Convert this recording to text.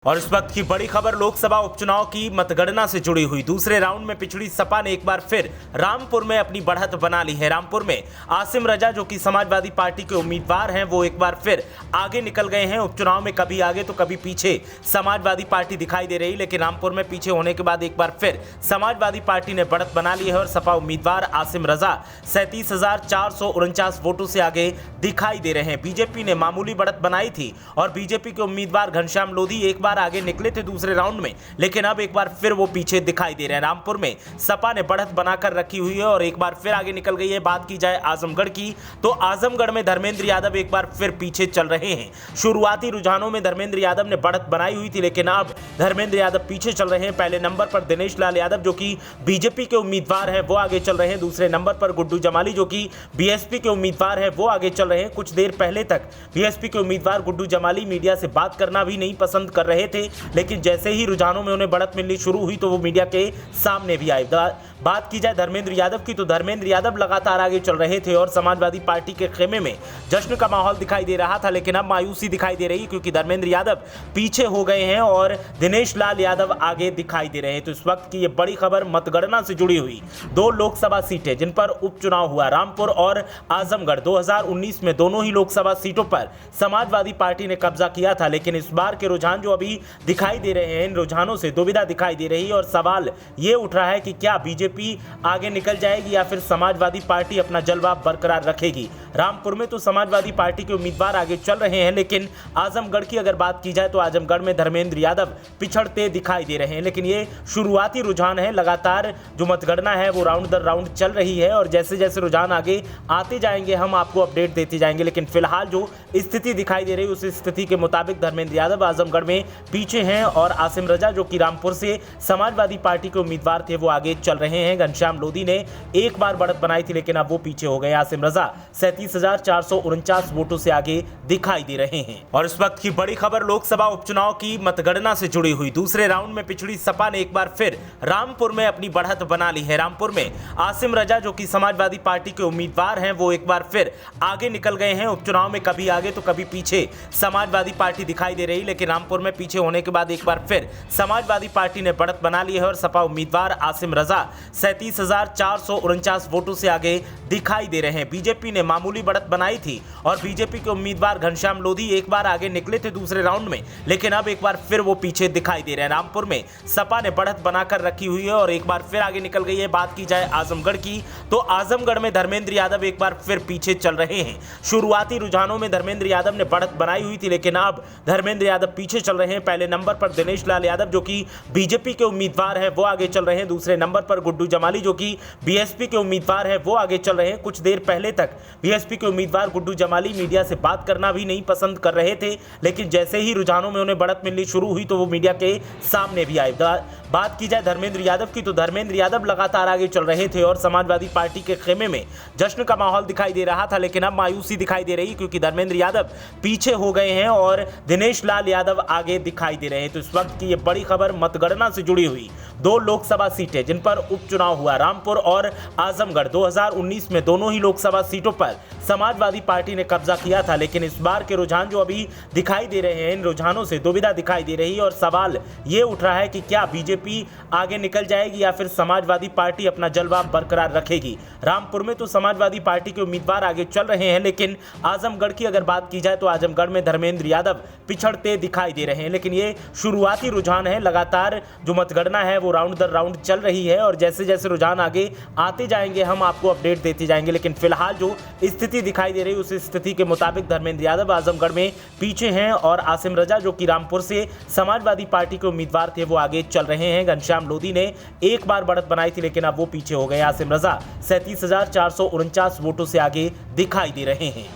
और इस वक्त की बड़ी खबर लोकसभा उपचुनाव की मतगणना से जुड़ी हुई। दूसरे राउंड में पिछड़ी सपा ने एक बार फिर रामपुर में अपनी बढ़त बना ली है। रामपुर में आसिम रजा जो कि समाजवादी पार्टी के उम्मीदवार हैं वो एक बार फिर आगे निकल गए हैं। उपचुनाव में कभी आगे तो कभी पीछे समाजवादी पार्टी दिखाई दे रही, लेकिन रामपुर में पीछे होने के बाद एक बार फिर समाजवादी पार्टी ने बढ़त बना ली है और सपा उम्मीदवार आसिम रजा 37,449 वोटों से आगे दिखाई दे रहे हैं। बीजेपी ने मामूली बढ़त बनाई थी और बीजेपी के उम्मीदवार घनश्याम लोधी एक बार आगे निकले थे दूसरे राउंड में, लेकिन अब एक बार फिर वो पीछे दिखाई दे रहे हैं। रामपुर में सपा ने बढ़त बनाकर रखी हुई है और एक बार फिर आगे निकल गई है। बात की जाए आजमगढ़ की तो आजमगढ़ में धर्मेंद्र यादव एक बार फिर पीछे चल रहे हैं। शुरुआती रुझानों में धर्मेंद्र यादव ने बढ़त बनाई हुई थी, लेकिन अब धर्मेंद्र यादव पीछे चल रहे हैं। पहले नंबर पर दिनेश लाल यादव जो कि बीजेपी के उम्मीदवार हैं वो आगे चल रहे हैं। दूसरे नंबर पर गुड्डू जमाली जो कि बीएसपी के उम्मीदवार हैं वो आगे चल रहे हैं। कुछ देर पहले तक बीएसपी के उम्मीदवार गुड्डू जमाली मीडिया से बात करना भी नहीं पसंद कर रहे थे, लेकिन जैसे ही रुझानों में उन्हें बढ़त मिलनी शुरू हुई तो वो मीडिया के सामने भी आए। बात की जाए धर्मेंद्र यादव की तो धर्मेंद्र यादव लगातार आगे चल रहे थे और समाजवादी पार्टी के खेमे में जश्न का माहौल दिखाई दे रहा था, लेकिन अब मायूसी दिखाई दे रही क्योंकि धर्मेंद्र यादव पीछे हो गए हैं और दिनेश लाल यादव आगे दिखाई दे रहे हैं। तो इस वक्त की ये बड़ी खबर मतगणना से जुड़ी हुई। दो लोकसभा सीटें जिन पर उपचुनाव हुआ, रामपुर और आजमगढ़, 2019 में दोनों ही लोकसभा सीटों पर समाजवादी पार्टी ने कब्जा किया था, लेकिन इस बार के रुझान जो अभी दिखाई दे रहे हैं, इन रुझानों से दुविधा दिखाई दे रही है और सवाल ये उठ रहा है कि क्या बीजेपी आगे निकल जाएगी या फिर समाजवादी पार्टी अपना जलवा बरकरार रखेगी। रामपुर में तो समाजवादी पार्टी के उम्मीदवार आगे चल रहे हैं, लेकिन आजमगढ़ की अगर बात की जाए तो आजमगढ़ में धर्मेंद्र यादव पिछड़ते दिखाई दे रहे हैं। लेकिन ये शुरुआती रुझान है, लगातार जो मतगणना है वो राउंड दर राउंड चल रही है और जैसे जैसे रुझान आगे आते जाएंगे हम आपको अपडेट देते जाएंगे। लेकिन फिलहाल जो स्थिति दिखाई दे रही है उस स्थिति के मुताबिक धर्मेंद्र यादव आजमगढ़ में पीछे हैं और आसिम रजा जो कि रामपुर से समाजवादी पार्टी के उम्मीदवार थे वो आगे चल रहे हैं। घनश्याम लोधी ने एक बार बढ़त बनाई थी, लेकिन अब वो पीछे हो गए। आसिम रजा 37,449 वोटों से आगे दिखाई दे रहे हैं। और इस वक्त की बड़ी खबर लोकसभा उपचुनाव की मतगणना से जुड़ी हुई। दूसरे राउंड में पिछड़ी सपा ने एक बार फिर रामपुर में अपनी बढ़त बना ली है। रामपुर में आसिम रजा जो कि समाजवादी पार्टी के उम्मीदवार हैं वो एक बार फिर आगे निकल गए हैं। उपचुनाव में कभी आगे तो कभी पीछे समाजवादी पार्टी दिखाई दे रही, लेकिन रामपुर में पीछे होने के बाद एक बार फिर समाजवादी पार्टी ने बढ़त बना ली है और सपा उम्मीदवार आसिम रजा 37,449 वोटों से आगे दिखाई दे रहे हैं। बीजेपी ने मामूली बढ़त बनाई थी और बीजेपी के उम्मीदवार घनश्याम लोधी एक बार आगे निकले थे दूसरे राउंड में, लेकिन अब एक बार फिर वो पीछे दिखाई दे रहे हैं। रामपुर में सपा ने बढ़त बनाकर रखी हुई है और एक बार फिर आगे निकल गई है। बात की जाए आजमगढ़ की तो आजमगढ़ में धर्मेंद्र यादव एक बार फिर पीछे चल रहे हैं। शुरुआती रुझानों में धर्मेंद्र यादव ने बढ़त बनाई हुई थी, लेकिन अब धर्मेंद्र यादव पीछे चल रहे हैं। पहले नंबर पर दिनेश लाल यादव जो कि बीजेपी के उम्मीदवार हैं वो आगे चल रहे हैं। दूसरे नंबर पर गुड्डू जमाली जो कि बीएसपी के उम्मीदवार हैं वो आगे चल रहे हैं। कुछ देर पहले तक बीएसपी के उम्मीदवार गुड्डू जमाली मीडिया से बात करना भी नहीं पसंद कर रहे थे, लेकिन जैसे ही रुझानों में उन्हें बढ़त मिलनी शुरू हुई तो वो मीडिया के सामने भी आए। बात की जाए धर्मेंद्र यादव की तो धर्मेंद्र यादव लगातार आगे चल रहे थे और समाजवादी पार्टी के खेमे में जश्न का माहौल दिखाई दे रहा था, लेकिन अब मायूसी दिखाई दे रही क्योंकि धर्मेंद्र यादव पीछे हो गए हैं और दिनेश लाल यादव आगे दिखाई दे रहे हैं। तो इस वक्त की ये बड़ी खबर मतगणना से जुड़ी हुई। दो लोकसभा सीटें जिन पर उपचुनाव हुआ, रामपुर और आजमगढ़, 2019 में दोनों ही लोकसभा सीटों पर समाजवादी पार्टी ने कब्जा किया था, लेकिन इस बार के रुझान जो अभी दिखाई दे रहे हैं, इन रुझानों से दुविधा दिखाई दे रही है और सवाल ये उठ रहा है कि क्या बीजेपी आगे निकल जाएगी या फिर समाजवादी पार्टी अपना जलवा बरकरार रखेगी। रामपुर में तो समाजवादी पार्टी के उम्मीदवार आगे चल रहे हैं, लेकिन आजमगढ़ की अगर बात की जाए तो आजमगढ़ में धर्मेंद्र यादव पिछड़ते दिखाई दे रहे हैं। लेकिन ये शुरुआती रुझान है, लगातार जो मतगणना है वो राउंड दर राउंड चल रही है और जैसे जैसे रुझान आगे आते जाएंगे हम आपको अपडेट देते जाएंगे। लेकिन फिलहाल जो स्थिति दिखाई दे रही है उस स्थिति के मुताबिक धर्मेंद्र यादव आजमगढ़ में पीछे हैं और आसिम रजा जो कि रामपुर से समाजवादी पार्टी के उम्मीदवार थे वो आगे चल रहे हैं। घनश्याम लोधी ने एक बार बढ़त बनाई थी, लेकिन अब वो पीछे हो गए। आसिम रजा 37,449 वोटों से आगे दिखाई दे रहे हैं।